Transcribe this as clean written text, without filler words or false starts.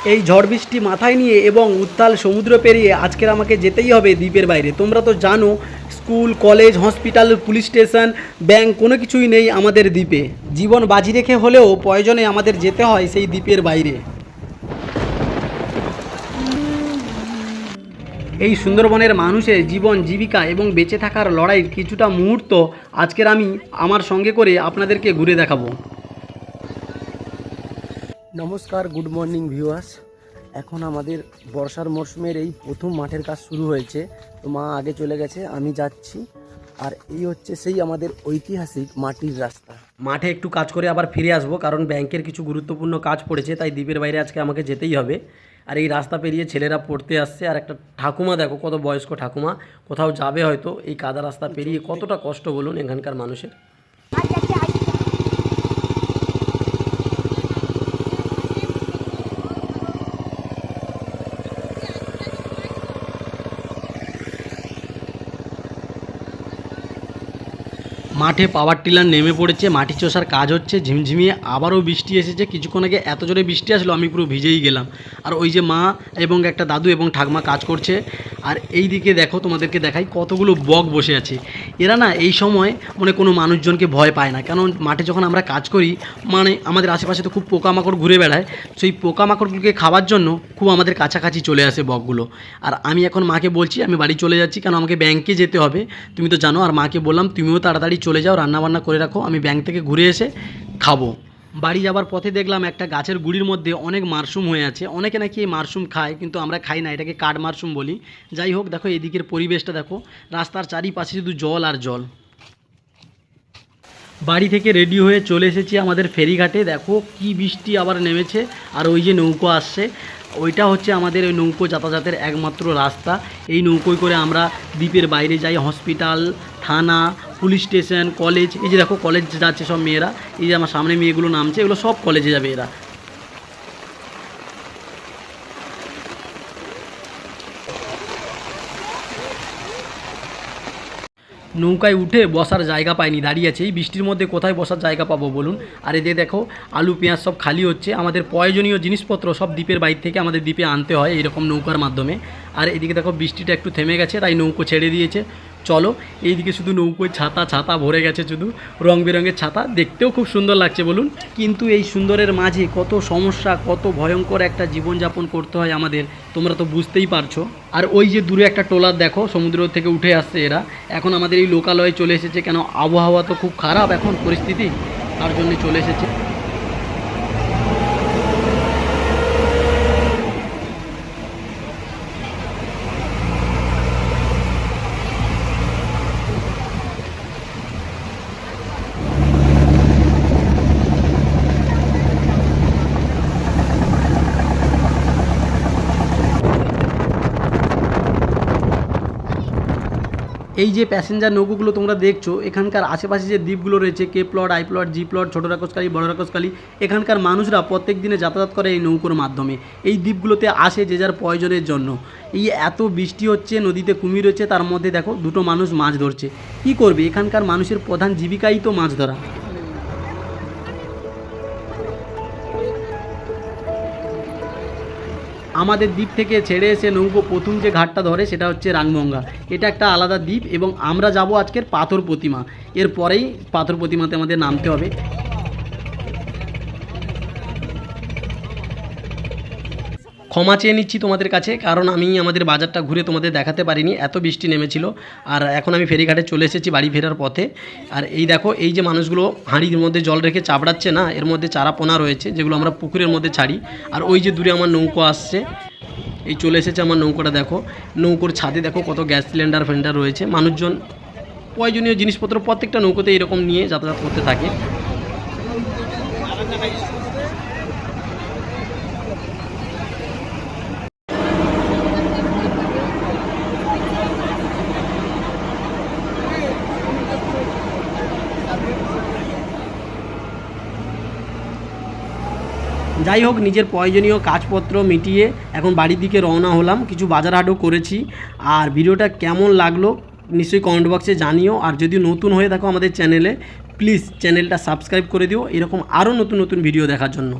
এই ঝড় বৃষ্টি মাথায় নিয়ে এবং উত্তাল সমুদ্র পেরিয়ে আজকের আমাকে যেতেই হবে দ্বীপের বাইরে। তোমরা তো জানো school, college, hospital, police station, bank কোনো কিছুই নেই আমাদের দ্বীপে। জীবন বাজি রেখে হলেও প্রয়োজনে আমাদের যেতে হয় সেই দ্বীপের বাইরে। এই সুন্দরবনের মানুষের জীবন জীবিকা এবং বেঁচে থাকার লড়াইয়ের কিছুটা মুহূর্ত আজকের আমি আমার সঙ্গে করে আপনাদেরকে ঘুরে দেখাবো। নমস্কার, গুড মর্নিং ভিউয়ার্স। এখন আমাদের বর্ষার মরশুমের এই প্রথম মাঠের কাজ শুরু হয়েছে। তো মা আগে চলে গেছে, আমি যাচ্ছি। আর এই হচ্ছে সেই আমাদের ঐতিহাসিক মাটির রাস্তা। মাঠে একটু কাজ করে আবার ফিরে আসবো, কারণ ব্যাংকের কিছু গুরুত্বপূর্ণ কাজ পড়েছে, তাই দ্বীপের বাইরে আজকে আমাকে যেতেই হবে। আর এই রাস্তা পেরিয়ে ছেলেরা পড়তে আসছে, আর একটা ঠাকুমা দেখো, কত বয়স্ক ঠাকুমা, কোথাও যাবে হয়তো। এই কাদা রাস্তা পেরিয়ে কতটা কষ্ট বলুন এখানকার মানুষের। মাঠে পাওয়ার টিলার নেমে পড়েছে, মাটি চষার কাজ হচ্ছে, ঝিমঝিমিয়ে আবারও বৃষ্টি এসেছে। কিছুক্ষণ আগে এত জোরে বৃষ্টি আসলো আমি পুরো ভিজেই গেলাম। আর ওই যে মা এবং একটা দাদু এবং ঠাকমা কাজ করছে। আর এই দিকে দেখো, তোমাদেরকে দেখাই, কতগুলো বক বসে আছে। এরা না এই সময় মানে কোনো মানুষজনকে ভয় পায় না, কারণ মাঠে যখন আমরা কাজ করি মানে আমাদের আশেপাশে তো খুব পোকামাকড় ঘুরে বেড়ায়। সেই পোকামাকড়গুলোকে খাওয়ার জন্য খুব আমাদের কাছাকাছি চলে আসে বকগুলো। আর আমি এখন মাকে বলছি আমি বাড়ি চলে যাচ্ছি, কারণ আমাকে ব্যাংকে যেতে হবে, তুমি তো জানো। আর মাকে বললাম তুমিও তাড়াতাড়ি চলে যাও, রান্নাবান্না করে রাখো, আমি ব্যাংক থেকে ঘুরে এসে খাবো। বাড়ি যাবার পথে দেখলাম একটা গাছের গুড়ির মধ্যে অনেক মাশরুম হয়ে আছে। অনেকে নাকি এই মাশরুম খায়, কিন্তু আমরা খাই না, এটাকে কাঠ মাশরুম বলি। যাই হোক, দেখো এদিকের পরিবেশটা দেখো, রাস্তার চারিপাশে শুধু জল আর জল। বাড়ি থেকে রেডি হয়ে চলে এসেছি আমাদের ফেরিঘাটে। দেখো কি বৃষ্টি আবার নেমেছে, আর ওই যে নৌকো আসছে, ওইটা হচ্ছে আমাদের ওই নৌকো যাতায়াতের একমাত্র রাস্তা। এই নৌকোয় করে আমরা দ্বীপের বাইরে যাই, হসপিটাল, থানা, পুলিশ স্টেশন, কলেজ। এই যে দেখো কলেজ যাচ্ছে সব মেয়েরা, এই যে আমার সামনে মেয়েগুলো নামছে, এগুলো সব কলেজে যাবে এরা। নৌকায় উঠে বসার জায়গা পাইনি, দাঁড়িয়ে আছে। এই বৃষ্টির মধ্যে কোথায় বসার জায়গা পাবো বলুন। আর এদিকে দেখো আলু পেঁয়াজ সব খালি হচ্ছে। আমাদের প্রয়োজনীয় জিনিসপত্র সব দ্বীপের বাইরে থেকে আমাদের দ্বীপে আনতে হয় এইরকম নৌকার মাধ্যমে। আর এদিকে দেখো বৃষ্টিটা একটু থেমে গেছে, তাই নৌকো ছেড়ে দিয়েছে। চলো, এইদিকে শুধু নৌকোয় ছাতা ছাতা ভরে গেছে, শুধু রং বেরঙের ছাতা, দেখতেও খুব সুন্দর লাগছে বলুন। কিন্তু এই সুন্দরের মাঝে কত সমস্যা, কত ভয়ঙ্কর একটা জীবনযাপন করতে হয় আমাদের, তোমরা তো বুঝতেই পারছো। আর ওই যে দূরে একটা ট্রলার দেখো, সমুদ্র থেকে উঠে আসছে এরা। এখন আমাদের এই লোকালয়ে চলে এসেছে, কেন আবহাওয়া তো খুব খারাপ এখন পরিস্থিতি, তার জন্য চলে এসেছে। এই যে প্যাসেঞ্জার নৌকোগুলো তোমরা দেখছো, এখানকার আশেপাশে যে দ্বীপগুলো রয়েছে, K plot, I plot, G plot, ছোটো রাক্ষসকালী, বড় রাক্ষসকালী, এখানকার মানুষরা প্রত্যেক দিনে যাতায়াত করে এই নৌকোর মাধ্যমে। এই দ্বীপগুলোতে আসে যে যার প্রয়োজনের জন্য। এই এত বৃষ্টি হচ্ছে, নদীতে কুমির হচ্ছে, তার মধ্যে দেখো দুটো মানুষ মাছ ধরছে। কী করবে, এখানকার মানুষের প্রধান জীবিকাই তো মাছ ধরা। আমাদের দ্বীপ থেকে ছেড়ে এসে নৌকো প্রথম যে ঘাটটা ধরে সেটা হচ্ছে রাংমঙ্গা। এটা একটা আলাদা দ্বীপ, এবং আমরা যাব আজকের পাথর প্রতিমা। এরপরেই পাথর প্রতিমাতে আমাদের নামতে হবে। ক্ষমা চেয়ে নিচ্ছি তোমাদের কাছে, কারণ আমি আমাদের বাজারটা ঘুরে তোমাদের দেখাতে পারিনি, এত বৃষ্টি নেমেছিল। আর এখন আমি ফেরিঘাটে চলে এসেছি বাড়ি ফেরার পথে। আর এই দেখো, এই যে মানুষগুলো হাঁড়ির মধ্যে জল রেখে চাপড়াচ্ছে না, এর মধ্যে চারাপোনা রয়েছে যেগুলো আমরা পুকুরের মধ্যে ছাড়ি। আর ওই যে দূরে আমার নৌকো আসছে, এই চলে এসেছে আমার নৌকোটা। দেখো নৌকোর ছাদে দেখো কত গ্যাস সিলিন্ডার ফিলিন্ডার রয়েছে। মানুষজন প্রয়োজনীয় জিনিসপত্র প্রত্যেকটা নৌকোতে এরকম নিয়ে যাতায়াত করতে থাকে। যাই হোক, নিজের প্রয়োজনীয় কাজপত্র মিটিয়ে এখন বাড়ির দিকে রওনা হলাম। কিছু বাজার হাটও করেছি। আর ভিডিওটা কেমন লাগলো নিশ্চয়ই কমেন্ট বক্সে জানিও। আর যদি নতুন হয়ে থাকো আমাদের চ্যানেলে, প্লিজ চ্যানেলটা সাবস্ক্রাইব করে দিও এরকম আরও নতুন নতুন ভিডিও দেখার জন্য।